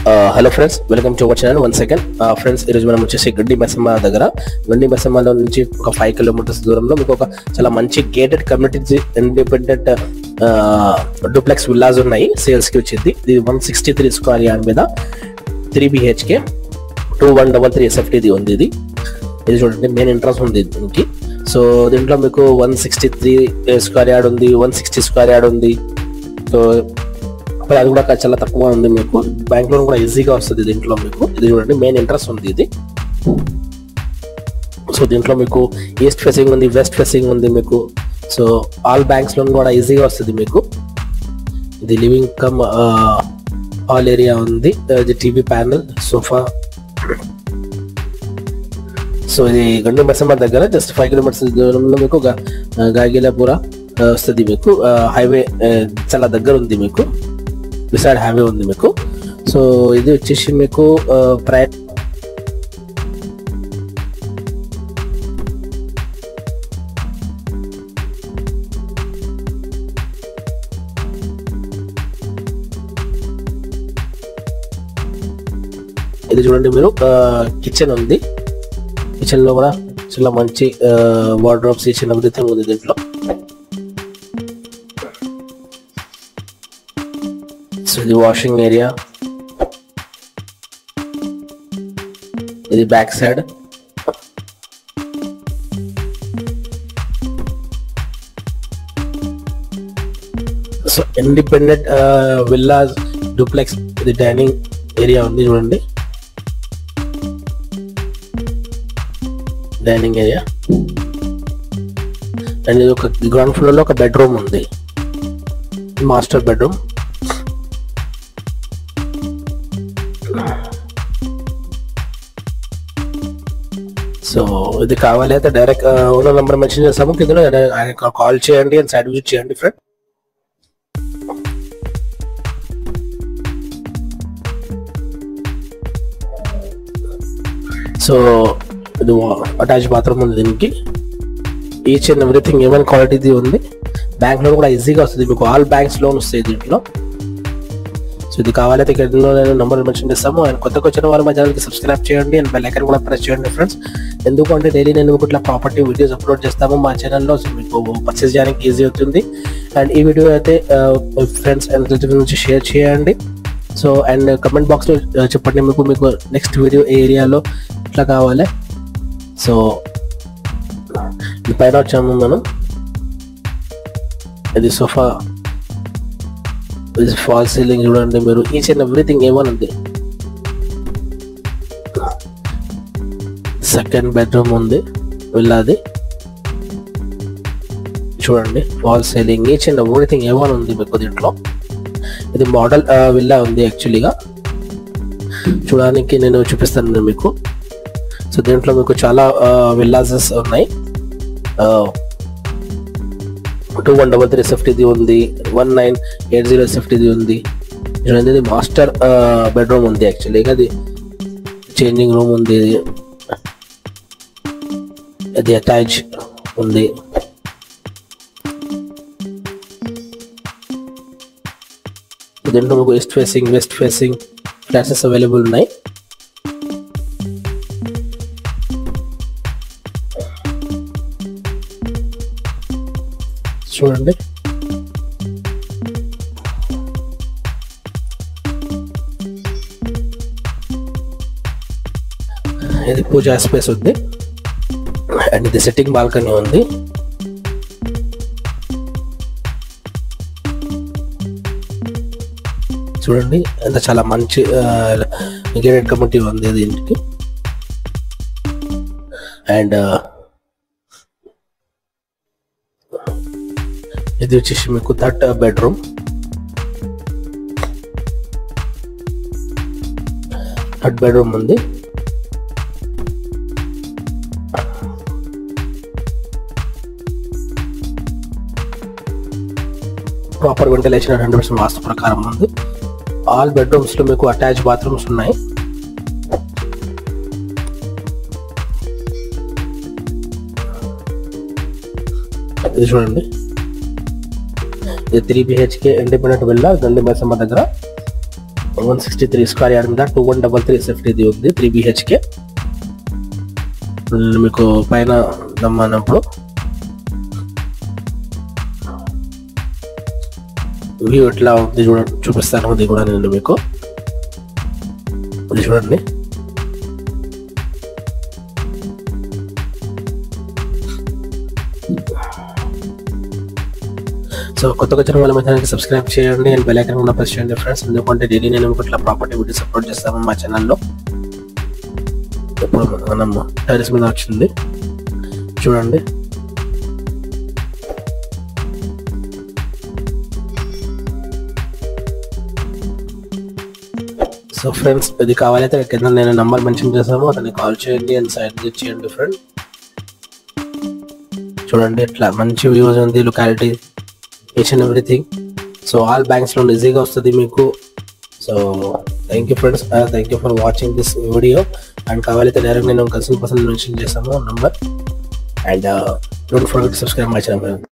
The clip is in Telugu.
Hello friends, welcome to our channel once again. Friends, ఈరోజు మనం వచ్చేసి గండి మైసమ్మ దగ్గర, గండి మైసమ్మలో నుంచి ఒక 5 కిలోమీటర్స్ దూరంలో మీకు ఒక చాలా మంచి gated community independent duplex villas ఉన్నాయి సేల్స్ కి వచ్చింది. ఇది 163 స్క్వేర్ యార్డ్ మీద 3 BHK 2133 SFT ఉంది. ఇది చూడండి, మెయిన్ ఎంట్రన్స్ ఉంది దీనికి. సో దీంట్లో మీకు 163 స్క్వేర్ యార్డ్ ఉంది, 160 స్క్వేర్ యార్డ్ ఉంది. సో అది కూడా చాలా తక్కువ ఉంది. మీకు బ్యాంక్ లోన్ కూడా ఈజీగా వస్తుంది దీంట్లో మీకు. ఇది చూడండి, మెయిన్ ఇంట్రెస్ట్ ఉంది ఇది. సో దీంట్లో మీకు ఈస్ట్ ఫేసింగ్ ఉంది, వెస్ట్ ఫేసింగ్ ఉంది మీకు. సో ఆల్ బ్యాంక్స్ లోన్ కూడా ఈజీగా వస్తుంది మీకు. ఇది లివింగ్ కమ్ ఆల్ ఏరియా ఉంది. ఇది టీవీ ప్యానల్, సోఫా. సో ఇది గండి మైసమ్మ దగ్గర జస్ట్ 5 కిలోమీటర్స్ దూరంలో మీకు గాగిలాపుర వస్తుంది మీకు. హైవే చాలా దగ్గర ఉంది మీకు, బిసైడ్ హైవే ఉంది మీకు. సో ఇది వచ్చేసి మీకు ఇది చూడండి, మీరు కిచెన్ ఉంది. కిచెన్ లో కూడా చాలా మంచి వార్డ్రోబ్స్, కిచెన్ ఎవ్రీథింగ్ ఉంది దీంట్లో. సో ఇది వాషింగ్ ఏరియా, ఇది back side. So independent villas duplex. ఇది డైనింగ్ ఏరియా ఉంది చూడండి, డైనింగ్ ఏరియా. అండ్ ఇది ఒక గ్రౌండ్ ఫ్లోర్ లో ఒక బెడ్రూమ్ ఉంది, మాస్టర్ బెడ్రూమ్. సో ఇది కావాలి అయితే డైరెక్ట్ ఓనర్ నెంబర్ మెన్షన్ చేస్తాము కింద, కాల్ చేయండి అండ్ సైట్ విజిట్ చేయండి ఫ్రెండ్. సో ఇది అటాచ్ బాత్రూమ్ ఉంది దీనికి. ఈచ్ అండ్ ఎవ్రీథింగ్ ఏమైనా క్వాలిటీ ఉంది. బ్యాంక్ లోన్ కూడా ఈజీగా వస్తుంది మీకు, ఆల్ బ్యాంక్స్ లోన్ వస్తాయి దీంట్లో. సో ఇది కావాలైతే కింద నెంబర్ మెన్షన్ చేస్తాము. అండ్ కొత్తగా వచ్చిన వారు మా ఛానల్కి సబ్స్క్రైబ్ చేయండి అండ్ బెల్ ఐకాన్ కూడా ప్రెస్ చేయండి ఫ్రెండ్స్. ఎందుకంటే డైలీ నేను మీకు ఇట్లా ప్రాపర్టీ వీడియోస్ అప్లోడ్ చేస్తాము మా ఛానల్లో. సో మీకు పర్చేస్ చేయడానికి ఈజీ అవుతుంది. అండ్ ఈ వీడియో అయితే ఫ్రెండ్స్ అండ్ రిలేటివ్స్ నుంచి షేర్ చేయండి. సో అండ్ కమెంట్ బాక్స్లో చెప్పండి మీకు నెక్స్ట్ వీడియో ఏ ఏరియాలో ఇట్లా కావాలి. సో పైన వచ్చాము మనం. ఇది సోఫా, ఇది ఫాల్ సీలింగ్ చూడండి మీరు. ఈచ్ అండ్ ఎవ్రీథింగ్ ఏమని ఉంది. సెకండ్ బెడ్రూమ్ ఉంది విల్లాది చూడండి, fall ceiling, each and everything ఏమని ఉంది మీకు దీంట్లో. ఇది మోడల్ విల్లా ఉంది యాక్చువల్లీగా, చూడడానికి నేను చూపిస్తాను మీకు. సో దీంట్లో మీకు చాలా విల్లాసెస్ ఉన్నాయి. 2133 SFT ఉంది, 1980 SFT ఉంది. ఇది మాస్టర్ బెడ్రూమ్ ఉంది యాక్చువల్లీగా. అది చేంజింగ్ రూమ్ ఉంది, ఇది అటాచ్ ఉంది. దీంట్లో మీకు east facing, west facing flats available ఉన్నాయి. చూడండి, ఇది పూజా స్పేస్ ఉంది. అండ్ ఇది సిట్టింగ్ బాల్కనీ ఉంది. చూడండి, ఎంత చాలా మంచి గేటెడ్ కమ్యూనిటీ ఉంది దీనికి. అండ్ ఇది వచ్చేసి మీకు 3rd బెడ్రూమ్. ఉంది. ప్రాపర్ వెంటిలేషన్ 100% వాస్తు ప్రకారం ఉంది. ఆల్ బెడ్రూమ్స్ లో మీకు అటాచ్ బాత్రూమ్స్ ఉన్నాయి. ఇది చూడండి, ఇది 3 BHK ఇండిపెండెంట్ విల్లా గండి మైసమ్మ దగ్గర 163 స్క్వేర్ యార్డ్ మీద 2133 SFT ఇది ఉంది 3 BHK. మీకు పైన దమ్మన్నప్పుడు వ్యూ ఎట్లా ఉంది చూపిస్తాను. ఇది కూడా నేను మీకు ఇది చూడండి. సో కొత్తగా వచ్చిన వాళ్ళ ఛానల్కి సబ్స్క్రైబ్ చేయండి అండ్ బెల్ ఐకాన్ కూడా ప్రెస్ చేయండి ఫ్రెండ్స్. ఎందుకంటే డైలీ నేను ఇట్లా ప్రాపర్టీ వీడియోస్ అప్లోడ్ చేస్తాము మా ఛానల్లో. ఇప్పుడు మనం టైల్స్ మీద వచ్చింది చూడండి. సో ఫ్రెండ్స్ ఇది కావాలైతే కింద నేను నంబర్ మెన్షన్ చేసాము, అతన్ని కాల్ చేయండి అండ్ సైట్ విజిట్ చేయండి ఫ్రెండ్. చూడండి ఇట్లా మంచి వ్యూస్ ఉంది, locality each and everything. So all బ్యాంక్స్లో ఈజీగా వస్తుంది మీకు. So thank you friends, thank you for watching this video. And కావాలైతే డైరెక్ట్ నేను కన్సల్ట్ పర్సన్ మెన్షన్ చేస్తాము number. And don't forget to subscribe my channel.